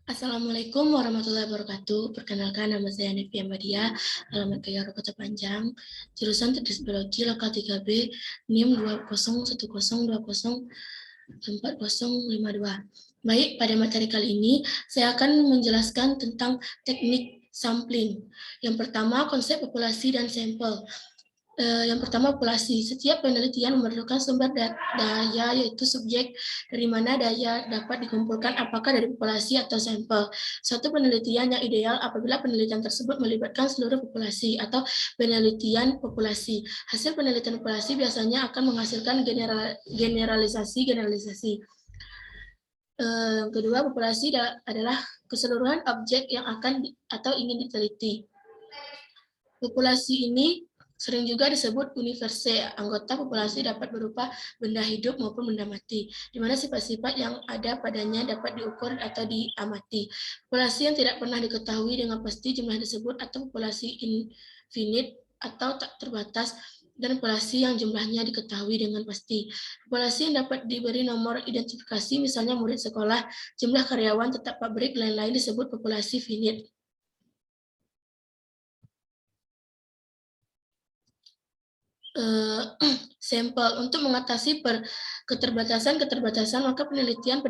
Assalamualaikum warahmatullahi wabarakatuh. Perkenalkan, nama saya Nevi Amadia, alamat Kayaro Kota Panjang, jurusan Teknik Biologi Lokal 3B, NIM 2010104052. Baik, pada materi kali ini saya akan menjelaskan tentang teknik sampling. Yang pertama, konsep populasi dan sampel. Yang pertama, populasi. Setiap penelitian memerlukan sumber daya, yaitu subjek dari mana daya dapat dikumpulkan, apakah dari populasi atau sampel. Suatu penelitian yang ideal apabila penelitian tersebut melibatkan seluruh populasi atau penelitian populasi. Hasil penelitian populasi biasanya akan menghasilkan generalisasi. Yang kedua, populasi adalah keseluruhan objek yang akan atau ingin diteliti. Populasi ini sering juga disebut universe. Anggota populasi dapat berupa benda hidup maupun benda mati, di mana sifat-sifat yang ada padanya dapat diukur atau diamati. Populasi yang tidak pernah diketahui dengan pasti jumlah disebut atau populasi infinite atau tak terbatas, dan populasi yang jumlahnya diketahui dengan pasti. Populasi yang dapat diberi nomor identifikasi, misalnya murid sekolah, jumlah karyawan, tetap pabrik, lain-lain disebut populasi finite. Sampel. Untuk mengatasi keterbatasan, maka penelitian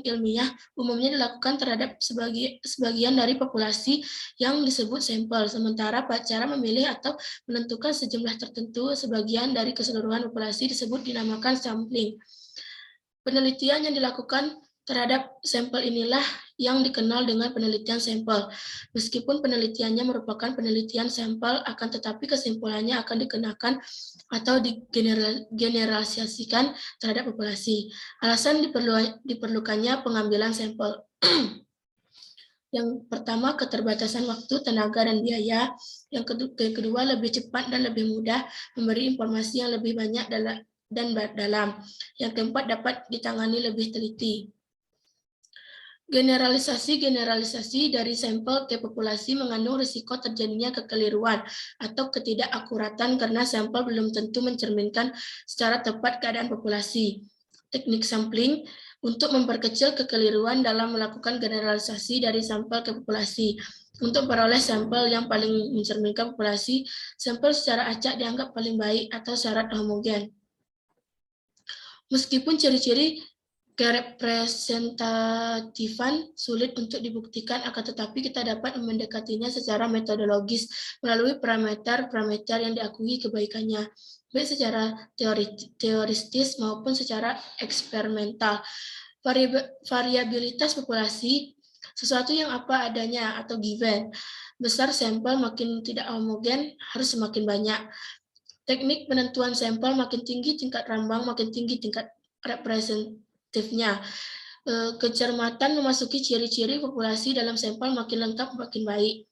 ilmiah umumnya dilakukan terhadap sebagian dari populasi yang disebut sampel, sementara cara memilih atau menentukan sejumlah tertentu sebagian dari keseluruhan populasi disebut dinamakan sampling. Penelitian yang dilakukan terhadap sampel inilah yang dikenal dengan penelitian sampel. Meskipun penelitiannya merupakan penelitian sampel, akan tetapi kesimpulannya akan dikenakan atau digeneralisasikan terhadap populasi. Alasan diperlukannya pengambilan sampel. Yang pertama, keterbatasan waktu, tenaga, dan biaya. Yang kedua, lebih cepat dan lebih mudah memberi informasi yang lebih banyak dan dalam. Yang keempat, dapat ditangani lebih teliti. Generalisasi dari sampel ke populasi mengandung risiko terjadinya kekeliruan atau ketidakakuratan karena sampel belum tentu mencerminkan secara tepat keadaan populasi. Teknik sampling untuk memperkecil kekeliruan dalam melakukan generalisasi dari sampel ke populasi. Untuk memperoleh sampel yang paling mencerminkan populasi, sampel secara acak dianggap paling baik atau syarat homogen. Meskipun ciri-ciri kerepresentatifan sulit untuk dibuktikan, akan tetapi kita dapat mendekatinya secara metodologis melalui parameter-parameter yang diakui kebaikannya, baik secara teoristis maupun secara eksperimental. Variabilitas populasi, sesuatu yang apa adanya atau given. Besar sampel makin tidak homogen, harus semakin banyak. Teknik penentuan sampel, makin tinggi tingkat rambang, makin tinggi tingkat representatifnya. Kecermatan memasuki ciri-ciri populasi dalam sampel makin lengkap, makin baik.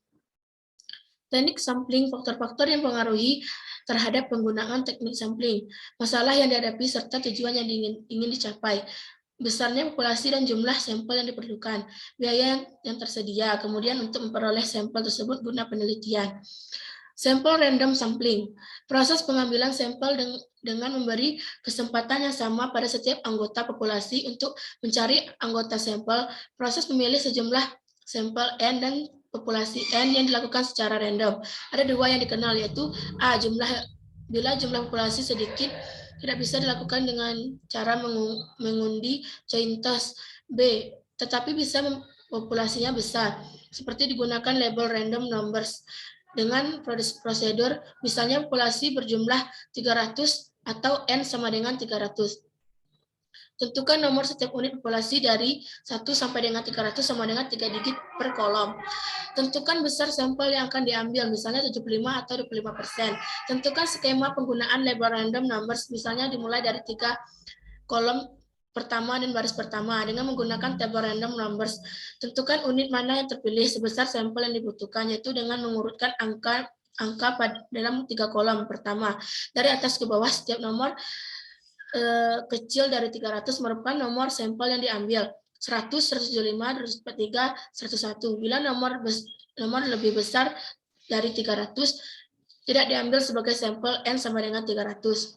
Teknik sampling, faktor-faktor yang mempengaruhi terhadap penggunaan teknik sampling, masalah yang dihadapi serta tujuan yang ingin dicapai, besarnya populasi dan jumlah sampel yang diperlukan, biaya yang tersedia, kemudian untuk memperoleh sampel tersebut guna penelitian. Sampel random sampling, proses pengambilan sampel dengan memberi kesempatan yang sama pada setiap anggota populasi untuk mencari anggota sampel. Proses memilih sejumlah sampel N dan populasi N yang dilakukan secara random. Ada dua yang dikenal, yaitu A, bila jumlah populasi sedikit, tidak bisa dilakukan dengan cara mengundi coin toss. B, tetapi bisa populasinya besar, seperti digunakan label random numbers dengan prosedur, misalnya populasi berjumlah 300 atau N sama dengan 300. Tentukan nomor setiap unit populasi dari 1 sampai dengan 300 sama dengan 3 digit per kolom. Tentukan besar sampel yang akan diambil, misalnya 75 atau 25%. Tentukan skema penggunaan label random numbers, misalnya dimulai dari 3 kolom pertama dan baris pertama dengan menggunakan tabel random numbers. Tentukan unit mana yang terpilih sebesar sampel yang dibutuhkan, yaitu dengan mengurutkan angka dalam 3 kolom pertama. Dari atas ke bawah, setiap nomor kecil dari 300 merupakan nomor sampel yang diambil. 100, 175, 243, 101. Bila nomor lebih besar dari 300, tidak diambil sebagai sampel N sama dengan 300.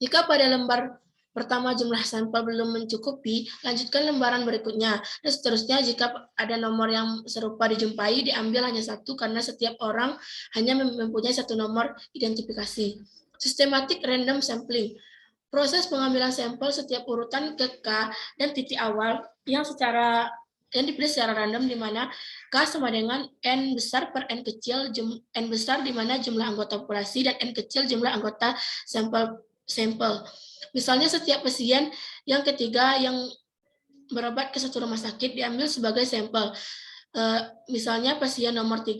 Jika pada lembar pertama jumlah sampel belum mencukupi, lanjutkan lembaran berikutnya. Dan seterusnya jika ada nomor yang serupa dijumpai, diambil hanya satu karena setiap orang hanya mempunyai satu nomor identifikasi. Systematic random sampling. Proses pengambilan sampel setiap urutan ke K dan titik awal yang dipilih secara random di mana K sama dengan N besar per N kecil, N besar di mana jumlah anggota populasi dan N kecil jumlah anggota sampel. Misalnya setiap pasien yang ketiga yang berobat ke satu rumah sakit diambil sebagai sampel. Misalnya pasien nomor 3,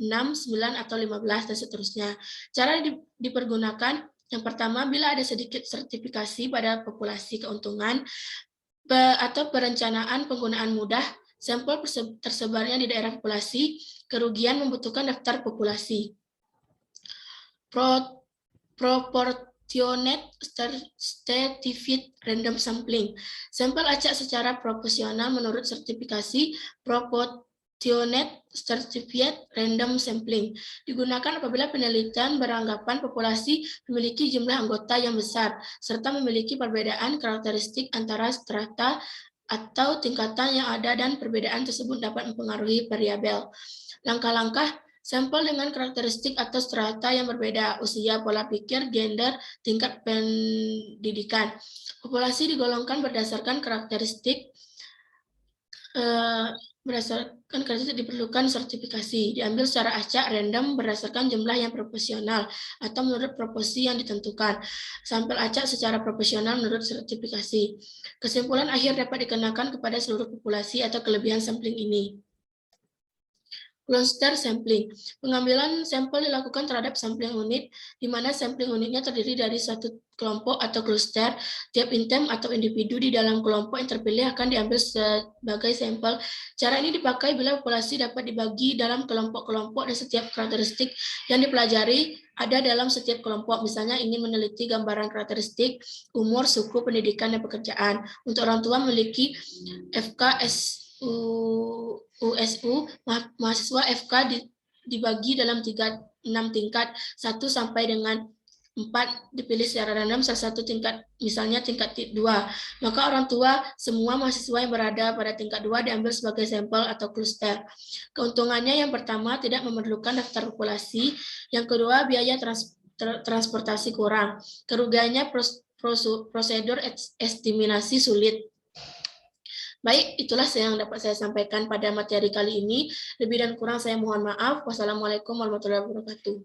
6, 9, atau 15, dan seterusnya. Cara dipergunakan, yang pertama, bila ada sedikit sertifikasi pada populasi keuntungan atau perencanaan penggunaan mudah, sampel tersebarnya di daerah populasi, kerugian membutuhkan daftar populasi. Proportionate stratified random sampling. Sampel acak secara proporsional menurut sertifikasi proportionate stratified random sampling. Digunakan apabila penelitian beranggapan populasi memiliki jumlah anggota yang besar, serta memiliki perbedaan karakteristik antara strata atau tingkatan yang ada dan perbedaan tersebut dapat mempengaruhi variabel. Langkah-langkah sampel dengan karakteristik atau strata yang berbeda, usia, pola pikir, gender, tingkat pendidikan. Populasi digolongkan berdasarkan karakteristik diperlukan sertifikasi, diambil secara acak random berdasarkan jumlah yang proporsional atau menurut proporsi yang ditentukan. Sampel acak secara proporsional menurut sertifikasi. Kesimpulan akhir dapat dikenakan kepada seluruh populasi atau kelebihan sampling ini. Cluster sampling. Pengambilan sampel dilakukan terhadap sampling unit, di mana sampling unitnya terdiri dari satu kelompok atau cluster. Tiap item atau individu di dalam kelompok yang terpilih akan diambil sebagai sampel. Cara ini dipakai bila populasi dapat dibagi dalam kelompok-kelompok dan setiap karakteristik yang dipelajari ada dalam setiap kelompok. Misalnya ingin meneliti gambaran karakteristik, umur, suku, pendidikan, dan pekerjaan. Untuk orang tua memiliki FKS USU, mahasiswa FK dibagi dalam 6 tingkat, 1 sampai dengan 4 dipilih secara random, salah satu tingkat, misalnya tingkat 2. Maka orang tua semua mahasiswa yang berada pada tingkat 2 diambil sebagai sampel atau cluster. Keuntungannya yang pertama, tidak memerlukan daftar populasi. Yang kedua, biaya transportasi kurang. Kerugiannya, prosedur estimasi sulit. Baik, itulah yang dapat saya sampaikan pada materi kali ini. Lebih dan kurang saya mohon maaf. Wassalamualaikum warahmatullahi wabarakatuh.